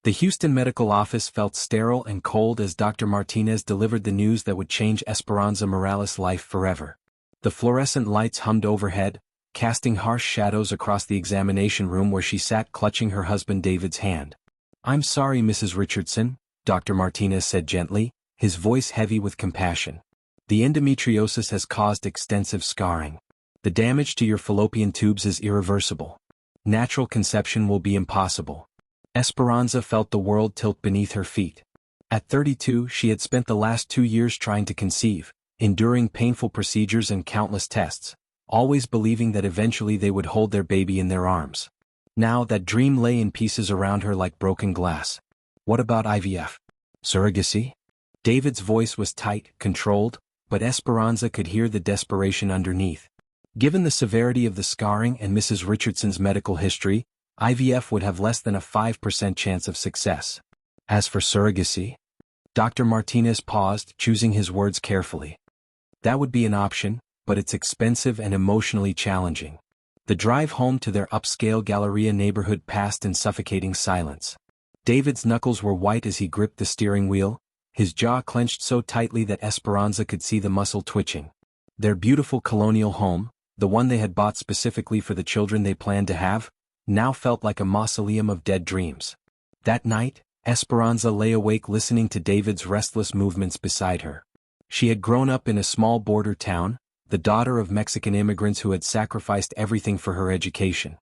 The Houston medical office felt sterile and cold as Dr. Martinez delivered the news that would change Esperanza Morales' life forever. The fluorescent lights hummed overhead, casting harsh shadows across the examination room where she sat clutching her husband David's hand. "I'm sorry, Mrs. Richardson," Dr. Martinez said gently, his voice heavy with compassion. "The endometriosis has caused extensive scarring. The damage to your fallopian tubes is irreversible. Natural conception will be impossible." Esperanza felt the world tilt beneath her feet. At 32, she had spent the last 2 years trying to conceive, enduring painful procedures and countless tests, always believing that eventually they would hold their baby in their arms. Now that dream lay in pieces around her like broken glass. What about IVF? Surrogacy? David's voice was tight, controlled, but Esperanza could hear the desperation underneath. Given the severity of the scarring and Mrs. Richardson's medical history, IVF would have less than a 5% chance of success. As for surrogacy? Dr. Martinez paused, choosing his words carefully. That would be an option, but it's expensive and emotionally challenging. The drive home to their upscale Galleria neighborhood passed in suffocating silence. David's knuckles were white as he gripped the steering wheel, his jaw clenched so tightly that Esperanza could see the muscle twitching. Their beautiful colonial home, the one they had bought specifically for the children they planned to have, now felt like a mausoleum of dead dreams. That night, Esperanza lay awake listening to David's restless movements beside her. She had grown up in a small border town, the daughter of Mexican immigrants who had sacrificed everything for her education.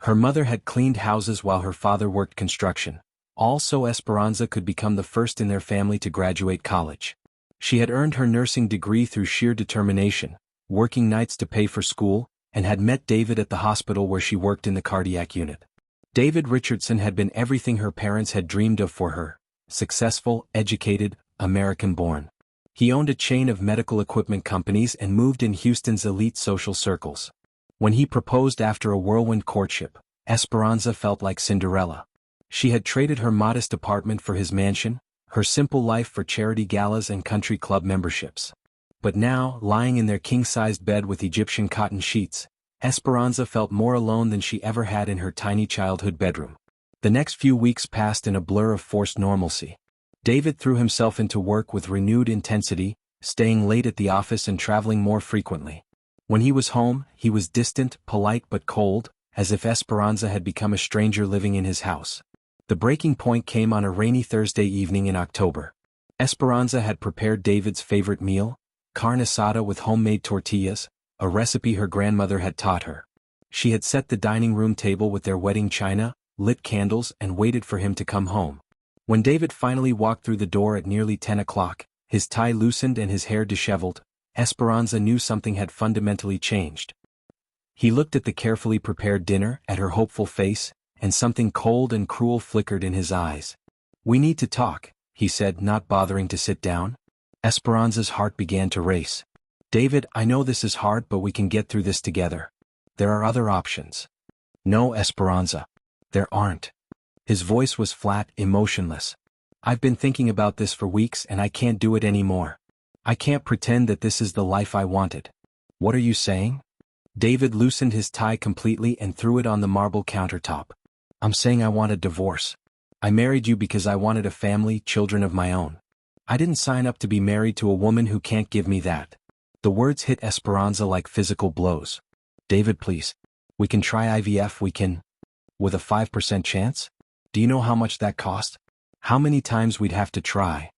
Her mother had cleaned houses while her father worked construction, all so Esperanza could become the first in their family to graduate college. She had earned her nursing degree through sheer determination, working nights to pay for school, and had met David at the hospital where she worked in the cardiac unit. David Richardson had been everything her parents had dreamed of for her: successful, educated, American-born. He owned a chain of medical equipment companies and moved in Houston's elite social circles. When he proposed after a whirlwind courtship, Esperanza felt like Cinderella. She had traded her modest apartment for his mansion, her simple life for charity galas and country club memberships. But now, lying in their king-sized bed with Egyptian cotton sheets, Esperanza felt more alone than she ever had in her tiny childhood bedroom. The next few weeks passed in a blur of forced normalcy. David threw himself into work with renewed intensity, staying late at the office and traveling more frequently. When he was home, he was distant, polite but cold, as if Esperanza had become a stranger living in his house. The breaking point came on a rainy Thursday evening in October. Esperanza had prepared David's favorite meal, carne asada with homemade tortillas, a recipe her grandmother had taught her. She had set the dining room table with their wedding china, lit candles, and waited for him to come home. When David finally walked through the door at nearly 10 o'clock, his tie loosened and his hair disheveled, Esperanza knew something had fundamentally changed. He looked at the carefully prepared dinner, at her hopeful face, and something cold and cruel flickered in his eyes. "We need to talk," he said, not bothering to sit down. Esperanza's heart began to race. "David, I know this is hard, but we can get through this together. There are other options." "No, Esperanza. There aren't." His voice was flat, emotionless. "I've been thinking about this for weeks and I can't do it anymore. I can't pretend that this is the life I wanted." "What are you saying?" David loosened his tie completely and threw it on the marble countertop. "I'm saying I want a divorce. I married you because I wanted a family, children of my own. I didn't sign up to be married to a woman who can't give me that." The words hit Esperanza like physical blows. "David, please. We can try IVF, we can. With a 5% chance? Do you know how much that cost? How many times we'd have to try?"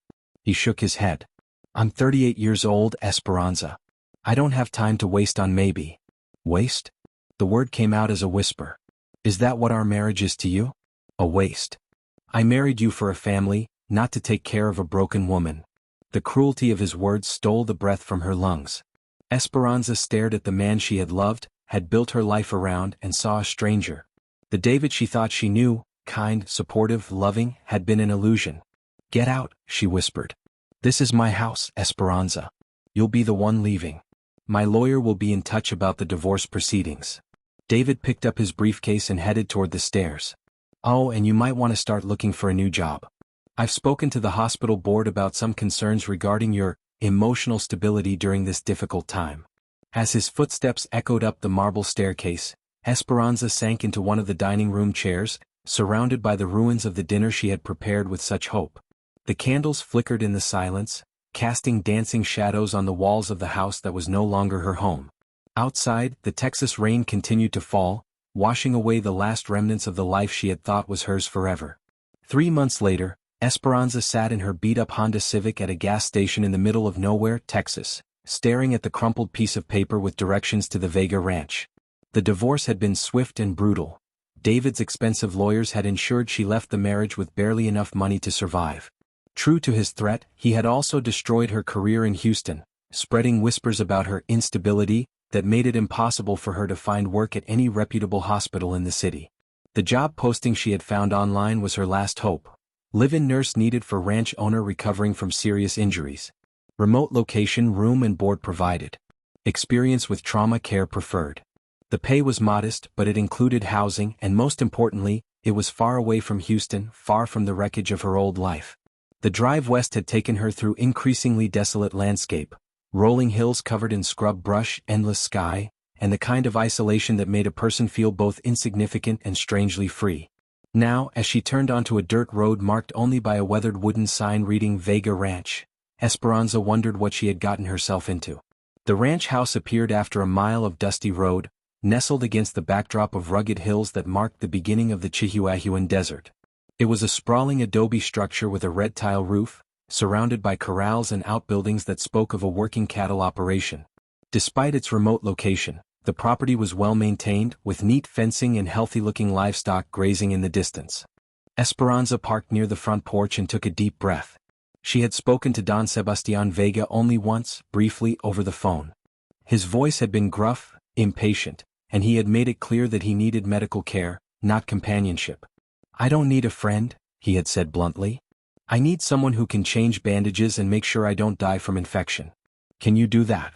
He shook his head. "I'm 38 years old, Esperanza. I don't have time to waste on maybe." "Waste?" The word came out as a whisper. "Is that what our marriage is to you? A waste? I married you for a family, not to take care of a broken woman." The cruelty of his words stole the breath from her lungs. Esperanza stared at the man she had loved, had built her life around, and saw a stranger. The David she thought she knew, kind, supportive, loving, had been an illusion. "Get out," she whispered. "This is my house, Esperanza. You'll be the one leaving. My lawyer will be in touch about the divorce proceedings." David picked up his briefcase and headed toward the stairs. "Oh, and you might want to start looking for a new job. I've spoken to the hospital board about some concerns regarding your emotional stability during this difficult time." As his footsteps echoed up the marble staircase, Esperanza sank into one of the dining room chairs, surrounded by the ruins of the dinner she had prepared with such hope. The candles flickered in the silence, casting dancing shadows on the walls of the house that was no longer her home. Outside, the Texas rain continued to fall, washing away the last remnants of the life she had thought was hers forever. 3 months later, Esperanza sat in her beat-up Honda Civic at a gas station in the middle of nowhere, Texas, staring at the crumpled piece of paper with directions to the Vega Ranch. The divorce had been swift and brutal. David's expensive lawyers had ensured she left the marriage with barely enough money to survive. True to his threat, he had also destroyed her career in Houston, spreading whispers about her instability that made it impossible for her to find work at any reputable hospital in the city. The job posting she had found online was her last hope. Live-in nurse needed for ranch owner recovering from serious injuries. Remote location, room and board provided. Experience with trauma care preferred. The pay was modest, but it included housing and most importantly, it was far away from Houston, far from the wreckage of her old life. The drive west had taken her through increasingly desolate landscape, rolling hills covered in scrub brush, endless sky, and the kind of isolation that made a person feel both insignificant and strangely free. Now, as she turned onto a dirt road marked only by a weathered wooden sign reading Vega Ranch, Esperanza wondered what she had gotten herself into. The ranch house appeared after a mile of dusty road, nestled against the backdrop of rugged hills that marked the beginning of the Chihuahuan Desert. It was a sprawling adobe structure with a red tile roof, surrounded by corrals and outbuildings that spoke of a working cattle operation. Despite its remote location, the property was well maintained, with neat fencing and healthy-looking livestock grazing in the distance. Esperanza parked near the front porch and took a deep breath. She had spoken to Don Sebastian Vega only once, briefly, over the phone. His voice had been gruff, impatient, and he had made it clear that he needed medical care, not companionship. "I don't need a friend," he had said bluntly. "I need someone who can change bandages and make sure I don't die from infection. Can you do that?"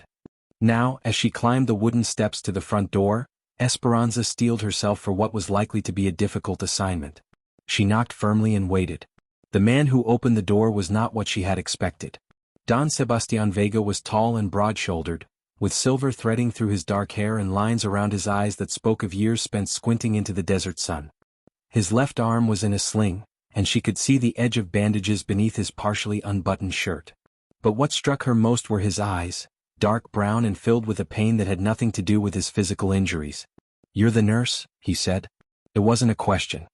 Now, as she climbed the wooden steps to the front door, Esperanza steeled herself for what was likely to be a difficult assignment. She knocked firmly and waited. The man who opened the door was not what she had expected. Don Sebastian Vega was tall and broad-shouldered, with silver threading through his dark hair and lines around his eyes that spoke of years spent squinting into the desert sun. His left arm was in a sling, and she could see the edge of bandages beneath his partially unbuttoned shirt. But what struck her most were his eyes, dark brown and filled with a pain that had nothing to do with his physical injuries. "You're the nurse?" he said. It wasn't a question.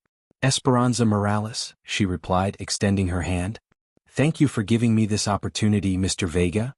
"Esperanza Morales," she replied, extending her hand. "Thank you for giving me this opportunity, Mr. Vega."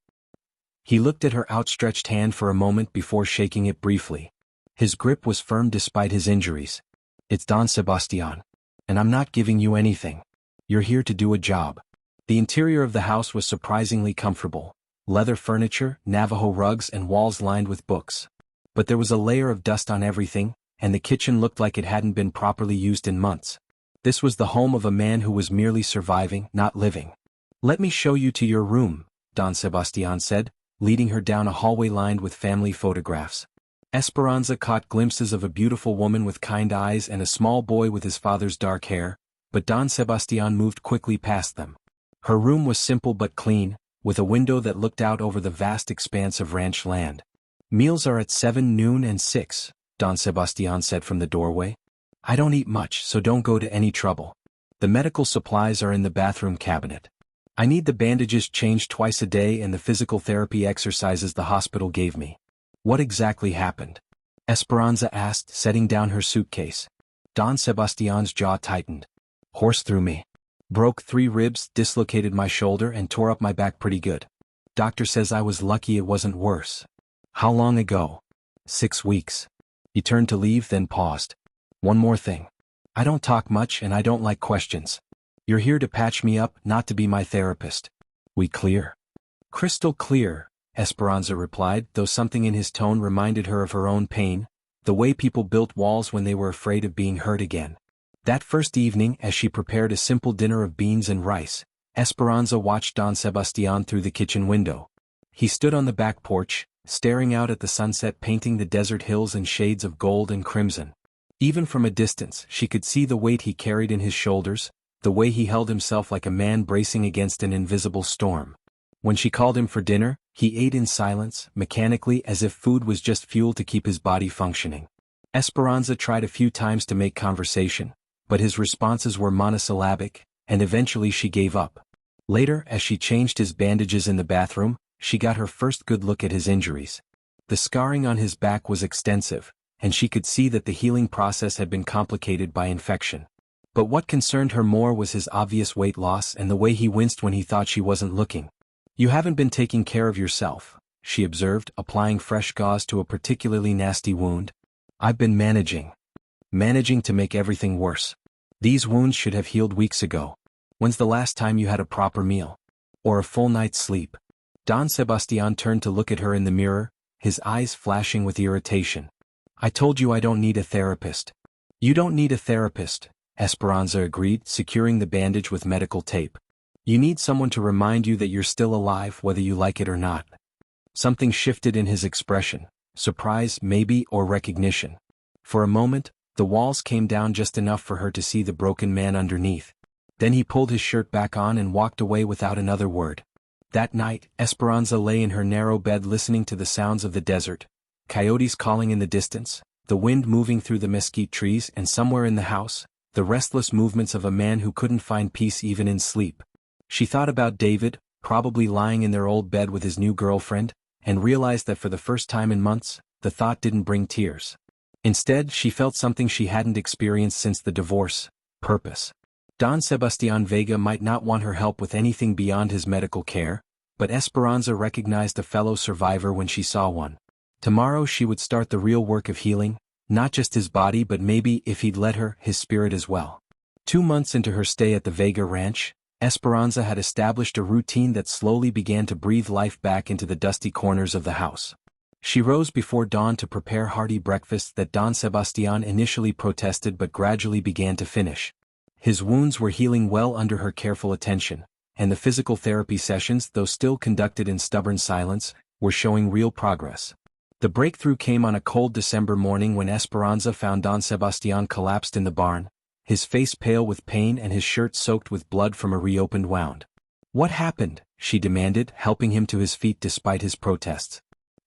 He looked at her outstretched hand for a moment before shaking it briefly. His grip was firm despite his injuries. "It's Don Sebastian. And I'm not giving you anything. You're here to do a job." The interior of the house was surprisingly comfortable. Leather furniture, Navajo rugs and walls lined with books. But there was a layer of dust on everything, and the kitchen looked like it hadn't been properly used in months. This was the home of a man who was merely surviving, not living. "Let me show you to your room," Don Sebastian said, leading her down a hallway lined with family photographs. Esperanza caught glimpses of a beautiful woman with kind eyes and a small boy with his father's dark hair, but Don Sebastian moved quickly past them. Her room was simple but clean, with a window that looked out over the vast expanse of ranch land. "Meals are at 7 noon and 6, Don Sebastian said from the doorway. "I don't eat much, so don't go to any trouble. The medical supplies are in the bathroom cabinet. I need the bandages changed twice a day and the physical therapy exercises the hospital gave me." "What exactly happened?" Esperanza asked, setting down her suitcase. Don Sebastian's jaw tightened. "Horse threw me. Broke 3 ribs, dislocated my shoulder and tore up my back pretty good. Doctor says I was lucky it wasn't worse." "How long ago?" 6 weeks. He turned to leave, then paused. "One more thing. I don't talk much and I don't like questions. You're here to patch me up, not to be my therapist. We clear?" "Crystal clear," Esperanza replied, though something in his tone reminded her of her own pain, the way people built walls when they were afraid of being hurt again. That first evening, as she prepared a simple dinner of beans and rice, Esperanza watched Don Sebastian through the kitchen window. He stood on the back porch, staring out at the sunset painting the desert hills in shades of gold and crimson. Even from a distance, she could see the weight he carried in his shoulders, the way he held himself like a man bracing against an invisible storm. When she called him for dinner, he ate in silence, mechanically, as if food was just fuel to keep his body functioning. Esperanza tried a few times to make conversation, but his responses were monosyllabic, and eventually she gave up. Later, as she changed his bandages in the bathroom, she got her first good look at his injuries. The scarring on his back was extensive, and she could see that the healing process had been complicated by infection. But what concerned her more was his obvious weight loss and the way he winced when he thought she wasn't looking. "You haven't been taking care of yourself," she observed, applying fresh gauze to a particularly nasty wound. "I've been managing to make everything worse. These wounds should have healed weeks ago. When's the last time you had a proper meal? Or a full night's sleep?" Don Sebastian turned to look at her in the mirror, his eyes flashing with irritation. "I told you I don't need a therapist." "You don't need a therapist," Esperanza agreed, securing the bandage with medical tape. "You need someone to remind you that you're still alive whether you like it or not." Something shifted in his expression, surprise maybe or recognition. For a moment, the walls came down just enough for her to see the broken man underneath. Then he pulled his shirt back on and walked away without another word. That night, Esperanza lay in her narrow bed listening to the sounds of the desert, coyotes calling in the distance, the wind moving through the mesquite trees, and somewhere in the house, the restless movements of a man who couldn't find peace even in sleep. She thought about David, probably lying in their old bed with his new girlfriend, and realized that for the first time in months, the thought didn't bring tears. Instead, she felt something she hadn't experienced since the divorce: purpose. Don Sebastian Vega might not want her help with anything beyond his medical care, but Esperanza recognized a fellow survivor when she saw one. Tomorrow she would start the real work of healing, not just his body but maybe, if he'd let her, his spirit as well. 2 months into her stay at the Vega Ranch, Esperanza had established a routine that slowly began to breathe life back into the dusty corners of the house. She rose before dawn to prepare hearty breakfasts that Don Sebastian initially protested but gradually began to finish. His wounds were healing well under her careful attention, and the physical therapy sessions, though still conducted in stubborn silence, were showing real progress. The breakthrough came on a cold December morning when Esperanza found Don Sebastian collapsed in the barn, his face pale with pain and his shirt soaked with blood from a reopened wound. "What happened?" she demanded, helping him to his feet despite his protests.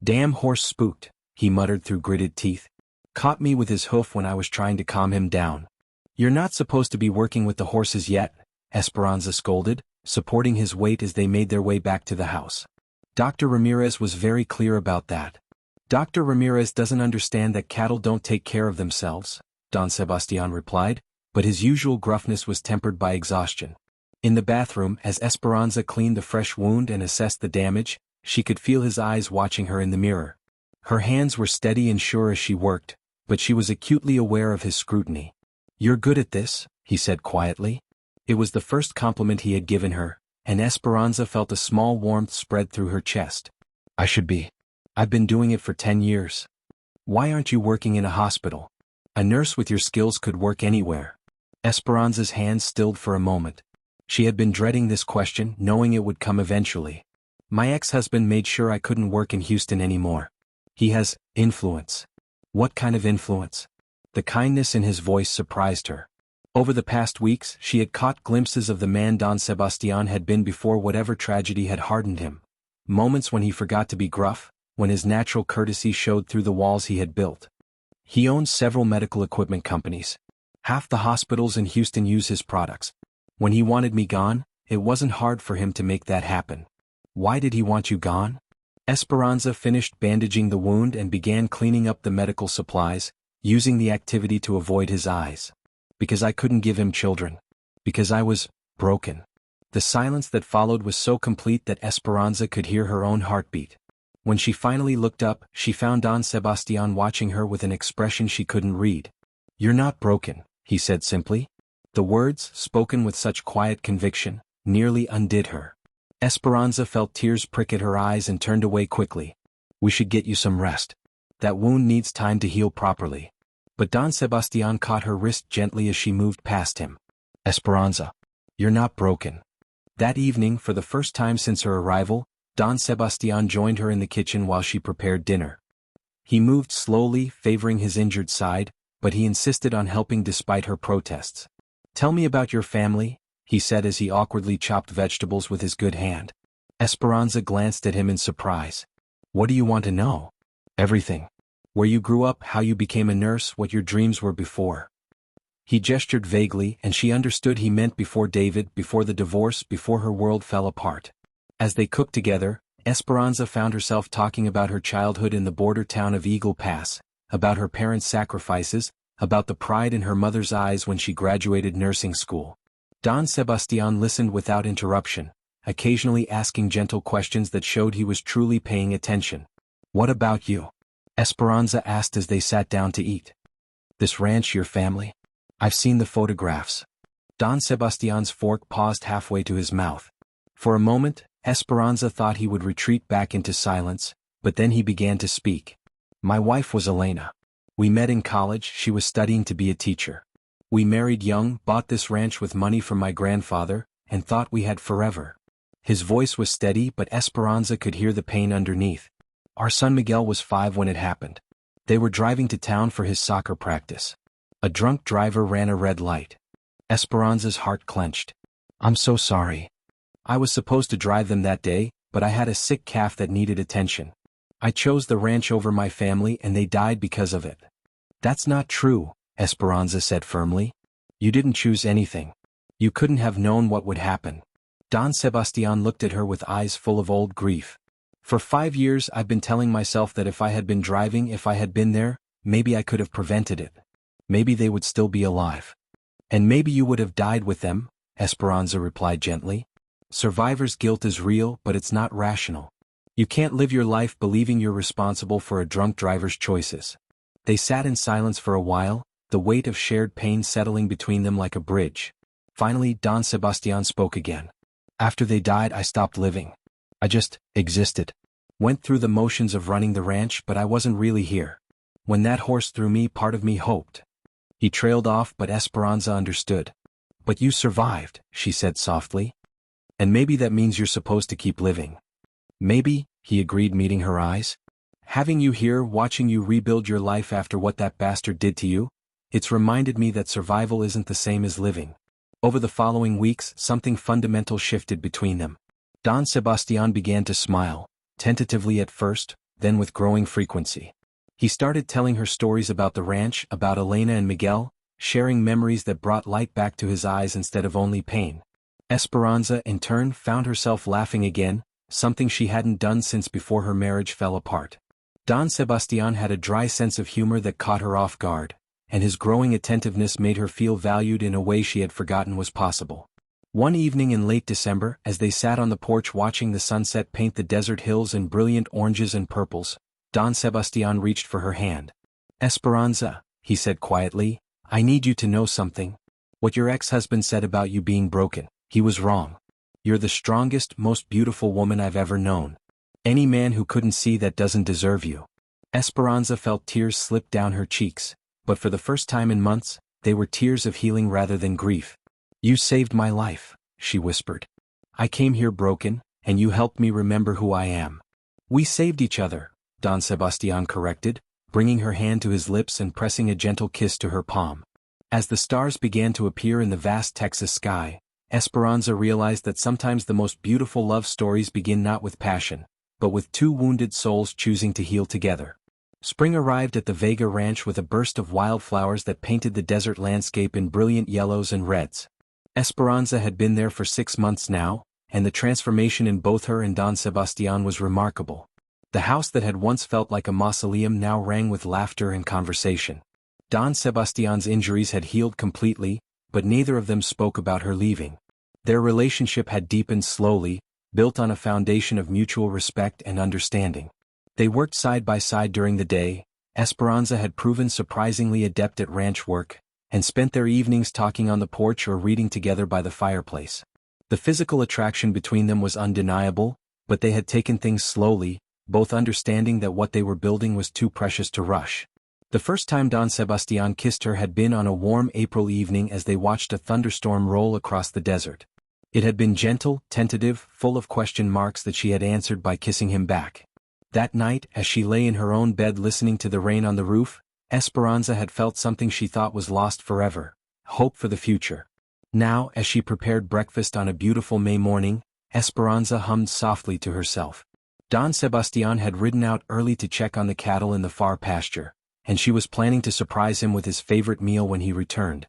"Damn horse spooked," he muttered through gritted teeth. "Caught me with his hoof when I was trying to calm him down." "You're not supposed to be working with the horses yet," Esperanza scolded, supporting his weight as they made their way back to the house. "Dr. Ramirez was very clear about that." "Dr. Ramirez doesn't understand that cattle don't take care of themselves," Don Sebastian replied, but his usual gruffness was tempered by exhaustion. In the bathroom, as Esperanza cleaned the fresh wound and assessed the damage, she could feel his eyes watching her in the mirror. Her hands were steady and sure as she worked, but she was acutely aware of his scrutiny. "You're good at this," he said quietly. It was the first compliment he had given her, and Esperanza felt a small warmth spread through her chest. "I should be. I've been doing it for 10 years. Why aren't you working in a hospital? A nurse with your skills could work anywhere." Esperanza's hands stilled for a moment. She had been dreading this question, knowing it would come eventually. "My ex-husband made sure I couldn't work in Houston anymore. He has influence." "What kind of influence?" The kindness in his voice surprised her. Over the past weeks, she had caught glimpses of the man Don Sebastian had been before whatever tragedy had hardened him. Moments when he forgot to be gruff, when his natural courtesy showed through the walls he had built. He owns several medical equipment companies. Half the hospitals in Houston use his products. When he wanted me gone, it wasn't hard for him to make that happen. "Why did he want you gone?" Esperanza finished bandaging the wound and began cleaning up the medical supplies, using the activity to avoid his eyes. "Because I couldn't give him children. Because I was broken." The silence that followed was so complete that Esperanza could hear her own heartbeat. When she finally looked up, she found Don Sebastian watching her with an expression she couldn't read. "You're not broken," he said simply. The words, spoken with such quiet conviction, nearly undid her. Esperanza felt tears prick at her eyes and turned away quickly. "We should get you some rest. That wound needs time to heal properly." But Don Sebastian caught her wrist gently as she moved past him. "Esperanza, you're not broken." That evening, for the first time since her arrival, Don Sebastian joined her in the kitchen while she prepared dinner. He moved slowly, favoring his injured side, but he insisted on helping despite her protests. "Tell me about your family," he said as he awkwardly chopped vegetables with his good hand. Esperanza glanced at him in surprise. "What do you want to know?" "Everything. Where you grew up, how you became a nurse, what your dreams were before." He gestured vaguely, and she understood he meant before David, before the divorce, before her world fell apart. As they cooked together, Esperanza found herself talking about her childhood in the border town of Eagle Pass, about her parents' sacrifices, about the pride in her mother's eyes when she graduated nursing school. Don Sebastian listened without interruption, occasionally asking gentle questions that showed he was truly paying attention. "What about you?" Esperanza asked as they sat down to eat. "This ranch your family? I've seen the photographs." Don Sebastian's fork paused halfway to his mouth. For a moment, Esperanza thought he would retreat back into silence, but then he began to speak. "My wife was Elena. We met in college, she was studying to be a teacher. We married young, bought this ranch with money from my grandfather, and thought we had forever." His voice was steady, but Esperanza could hear the pain underneath. "Our son Miguel was 5 when it happened. They were driving to town for his soccer practice. A drunk driver ran a red light." Esperanza's heart clenched. "I'm so sorry. I was supposed to drive them that day, but I had a sick calf that needed attention. I chose the ranch over my family and they died because of it." "That's not true," Esperanza said firmly. "You didn't choose anything. You couldn't have known what would happen." Don Sebastian looked at her with eyes full of old grief. "For 5 years I've been telling myself that if I had been driving, if I had been there, maybe I could have prevented it. Maybe they would still be alive. And maybe you would have died with them," Esperanza replied gently. "Survivor's guilt is real, but it's not rational. You can't live your life believing you're responsible for a drunk driver's choices." They sat in silence for a while, the weight of shared pain settling between them like a bridge. Finally, Don Sebastian spoke again. "After they died, I stopped living. I just existed. Went through the motions of running the ranch, but I wasn't really here. When that horse threw me, part of me hoped." He trailed off, but Esperanza understood. "But you survived," she said softly. "And maybe that means you're supposed to keep living." "Maybe," he agreed, meeting her eyes. "Having you here, watching you rebuild your life after what that bastard did to you, it's reminded me that survival isn't the same as living." Over the following weeks, something fundamental shifted between them. Don Sebastian began to smile, tentatively at first, then with growing frequency. He started telling her stories about the ranch, about Elena and Miguel, sharing memories that brought light back to his eyes instead of only pain. Esperanza, in turn, found herself laughing again, something she hadn't done since before her marriage fell apart. Don Sebastian had a dry sense of humor that caught her off guard, and his growing attentiveness made her feel valued in a way she had forgotten was possible. One evening in late December, as they sat on the porch watching the sunset paint the desert hills in brilliant oranges and purples, Don Sebastian reached for her hand. "Esperanza," he said quietly, "I need you to know something. What your ex-husband said about you being broken, he was wrong. You're the strongest, most beautiful woman I've ever known. Any man who couldn't see that doesn't deserve you." Esperanza felt tears slip down her cheeks, but for the first time in months, they were tears of healing rather than grief. "You saved my life," she whispered. "I came here broken, and you helped me remember who I am." "We saved each other," Don Sebastian corrected, bringing her hand to his lips and pressing a gentle kiss to her palm. As the stars began to appear in the vast Texas sky, Esperanza realized that sometimes the most beautiful love stories begin not with passion, but with two wounded souls choosing to heal together. Spring arrived at the Vega Ranch with a burst of wildflowers that painted the desert landscape in brilliant yellows and reds. Esperanza had been there for 6 months now, and the transformation in both her and Don Sebastian was remarkable. The house that had once felt like a mausoleum now rang with laughter and conversation. Don Sebastian's injuries had healed completely, but neither of them spoke about her leaving. Their relationship had deepened slowly, built on a foundation of mutual respect and understanding. They worked side by side during the day. Esperanza had proven surprisingly adept at ranch work, and spent their evenings talking on the porch or reading together by the fireplace. The physical attraction between them was undeniable, but they had taken things slowly, both understanding that what they were building was too precious to rush. The first time Don Sebastian kissed her had been on a warm April evening as they watched a thunderstorm roll across the desert. It had been gentle, tentative, full of question marks that she had answered by kissing him back. That night, as she lay in her own bed listening to the rain on the roof, Esperanza had felt something she thought was lost forever: hope for the future. Now, as she prepared breakfast on a beautiful May morning, Esperanza hummed softly to herself. Don Sebastian had ridden out early to check on the cattle in the far pasture, and she was planning to surprise him with his favorite meal when he returned.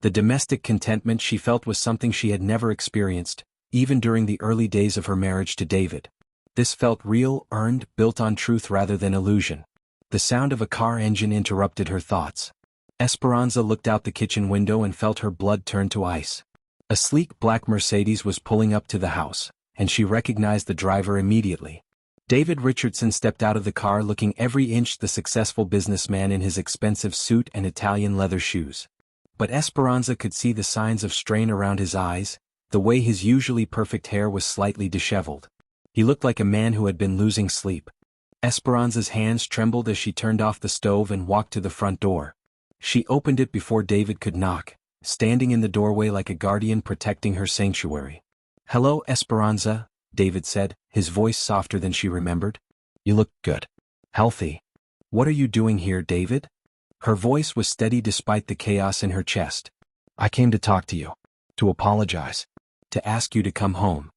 The domestic contentment she felt was something she had never experienced, even during the early days of her marriage to David. This felt real, earned, built on truth rather than illusion. The sound of a car engine interrupted her thoughts. Esperanza looked out the kitchen window and felt her blood turn to ice. A sleek black Mercedes was pulling up to the house, and she recognized the driver immediately. David Richardson stepped out of the car looking every inch the successful businessman in his expensive suit and Italian leather shoes. But Esperanza could see the signs of strain around his eyes, the way his usually perfect hair was slightly disheveled. He looked like a man who had been losing sleep. Esperanza's hands trembled as she turned off the stove and walked to the front door. She opened it before David could knock, standing in the doorway like a guardian protecting her sanctuary. "Hello, Esperanza," David said, his voice softer than she remembered. "You look good. Healthy. What are you doing here, David?" Her voice was steady despite the chaos in her chest. "I came to talk to you. To apologize. To ask you to come home."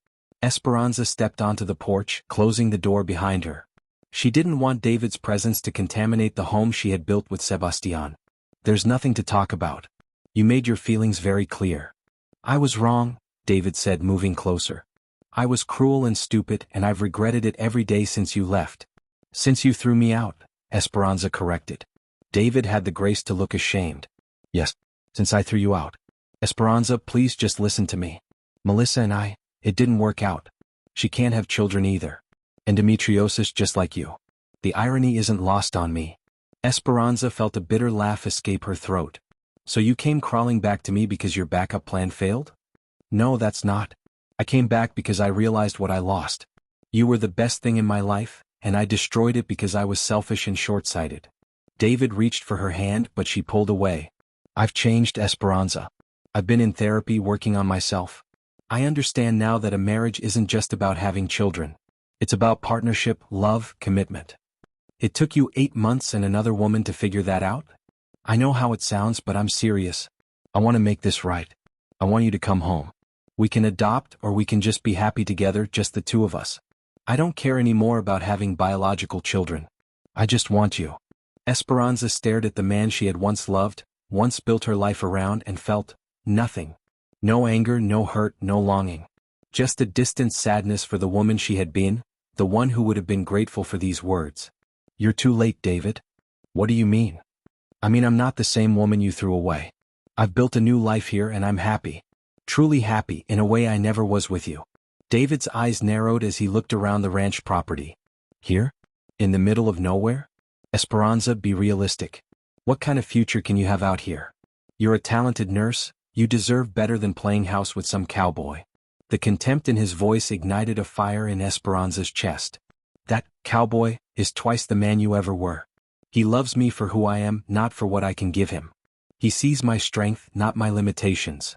Esperanza stepped onto the porch, closing the door behind her. She didn't want David's presence to contaminate the home she had built with Sebastian. "There's nothing to talk about. You made your feelings very clear." "I was wrong," David said, moving closer. "I was cruel and stupid, and I've regretted it every day since you left." "Since you threw me out," Esperanza corrected. David had the grace to look ashamed. "Yes, since I threw you out. Esperanza, please just listen to me. Melissa and it didn't work out. She can't have children either. Endometriosis just like you. The irony isn't lost on me." Esperanza felt a bitter laugh escape her throat. "So you came crawling back to me because your backup plan failed?" "No, that's not. I came back because I realized what I lost. You were the best thing in my life, and I destroyed it because I was selfish and short-sighted." David reached for her hand, but she pulled away. "I've changed, Esperanza. I've been in therapy working on myself. I understand now that a marriage isn't just about having children. It's about partnership, love, commitment." "It took you 8 months and another woman to figure that out?" "I know how it sounds, but I'm serious. I want to make this right. I want you to come home. We can adopt, or we can just be happy together, just the two of us. I don't care anymore about having biological children. I just want you." Esperanza stared at the man she had once loved, once built her life around, and felt nothing. No anger, no hurt, no longing. Just a distant sadness for the woman she had been, the one who would have been grateful for these words. "You're too late, David." "What do you mean?" "I mean I'm not the same woman you threw away. I've built a new life here and I'm happy. Truly happy, in a way I never was with you." David's eyes narrowed as he looked around the ranch property. "Here? In the middle of nowhere? Esperanza, be realistic. What kind of future can you have out here? You're a talented nurse, you deserve better than playing house with some cowboy." The contempt in his voice ignited a fire in Esperanza's chest. "That cowboy is twice the man you ever were. He loves me for who I am, not for what I can give him. He sees my strength, not my limitations.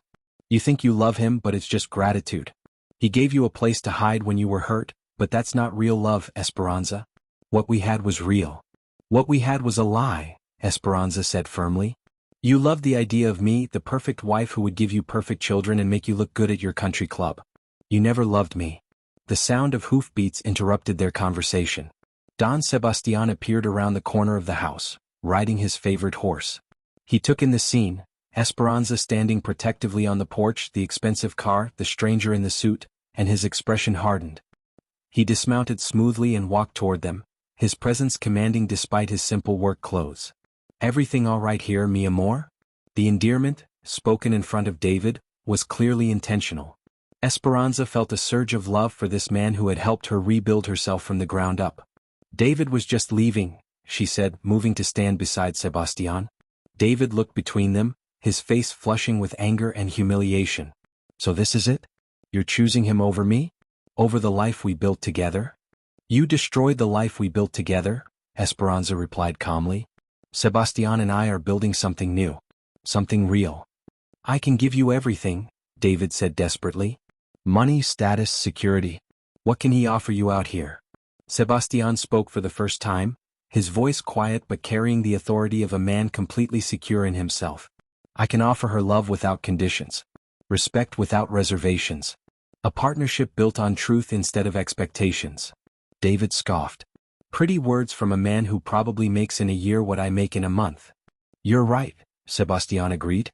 You think you love him, but it's just gratitude. He gave you a place to hide when you were hurt, but that's not real love, Esperanza. What we had was real." "What we had was a lie," Esperanza said firmly. "You loved the idea of me, the perfect wife who would give you perfect children and make you look good at your country club. You never loved me." The sound of hoofbeats interrupted their conversation. Don Sebastian appeared around the corner of the house, riding his favorite horse. He took in the scene, Esperanza standing protectively on the porch, the expensive car, the stranger in the suit, and his expression hardened. He dismounted smoothly and walked toward them, his presence commanding despite his simple work clothes. "Everything all right here, mi amor?" The endearment, spoken in front of David, was clearly intentional. Esperanza felt a surge of love for this man who had helped her rebuild herself from the ground up. "David was just leaving," she said, moving to stand beside Sebastian. David looked between them, his face flushing with anger and humiliation. "So this is it? You're choosing him over me? Over the life we built together?" "You destroyed the life we built together," Esperanza replied calmly. "Sebastian and I are building something new. Something real." "I can give you everything," David said desperately. "Money, status, security. What can he offer you out here?" Sebastian spoke for the first time, his voice quiet but carrying the authority of a man completely secure in himself. "I can offer her love without conditions. Respect without reservations. A partnership built on truth instead of expectations." David scoffed. "Pretty words from a man who probably makes in a year what I make in a month." "You're right," Sebastian agreed.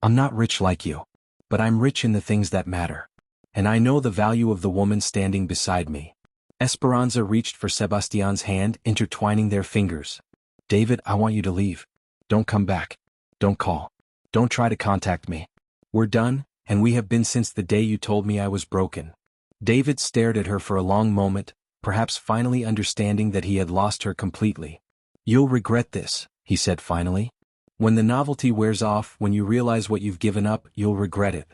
I'm not rich like you. But I'm rich in the things that matter. And I know the value of the woman standing beside me. Esperanza reached for Sebastian's hand, intertwining their fingers. David, I want you to leave. Don't come back. Don't call. Don't try to contact me. We're done, and we have been since the day you told me I was broken. David stared at her for a long moment, perhaps finally understanding that he had lost her completely. You'll regret this, he said finally. When the novelty wears off, when you realize what you've given up, you'll regret it.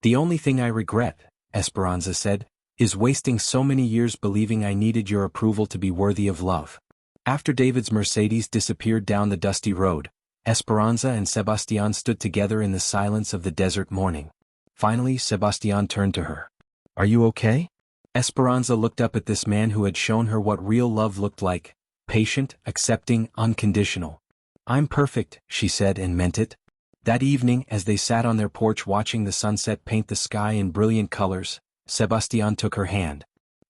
The only thing I regret, Esperanza said, is wasting so many years believing I needed your approval to be worthy of love. After David's Mercedes disappeared down the dusty road, Esperanza and Sebastian stood together in the silence of the desert morning. Finally, Sebastian turned to her. Are you okay? Esperanza looked up at this man who had shown her what real love looked like, patient, accepting, unconditional. I'm perfect, she said and meant it. That evening, as they sat on their porch watching the sunset paint the sky in brilliant colors, Sebastian took her hand.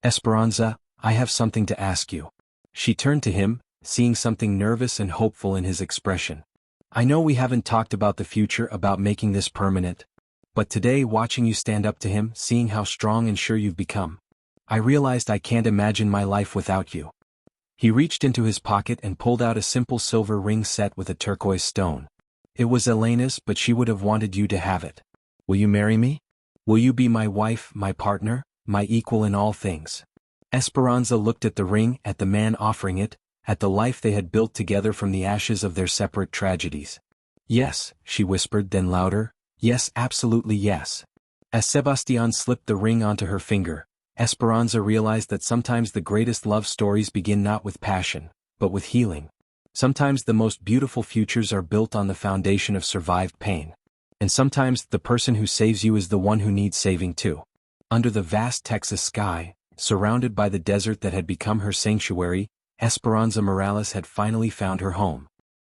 Esperanza, I have something to ask you. She turned to him, seeing something nervous and hopeful in his expression. I know we haven't talked about the future, about making this permanent. But today, watching you stand up to him, seeing how strong and sure you've become, I realized I can't imagine my life without you. He reached into his pocket and pulled out a simple silver ring set with a turquoise stone. It was Elena's, but she would have wanted you to have it. Will you marry me? Will you be my wife, my partner, my equal in all things? Esperanza looked at the ring, at the man offering it, at the life they had built together from the ashes of their separate tragedies. Yes, she whispered, then louder, yes, absolutely yes. As Sebastian slipped the ring onto her finger, Esperanza realized that sometimes the greatest love stories begin not with passion, but with healing. Sometimes the most beautiful futures are built on the foundation of survived pain. And sometimes the person who saves you is the one who needs saving too. Under the vast Texas sky, surrounded by the desert that had become her sanctuary, Esperanza Morales had finally found her home.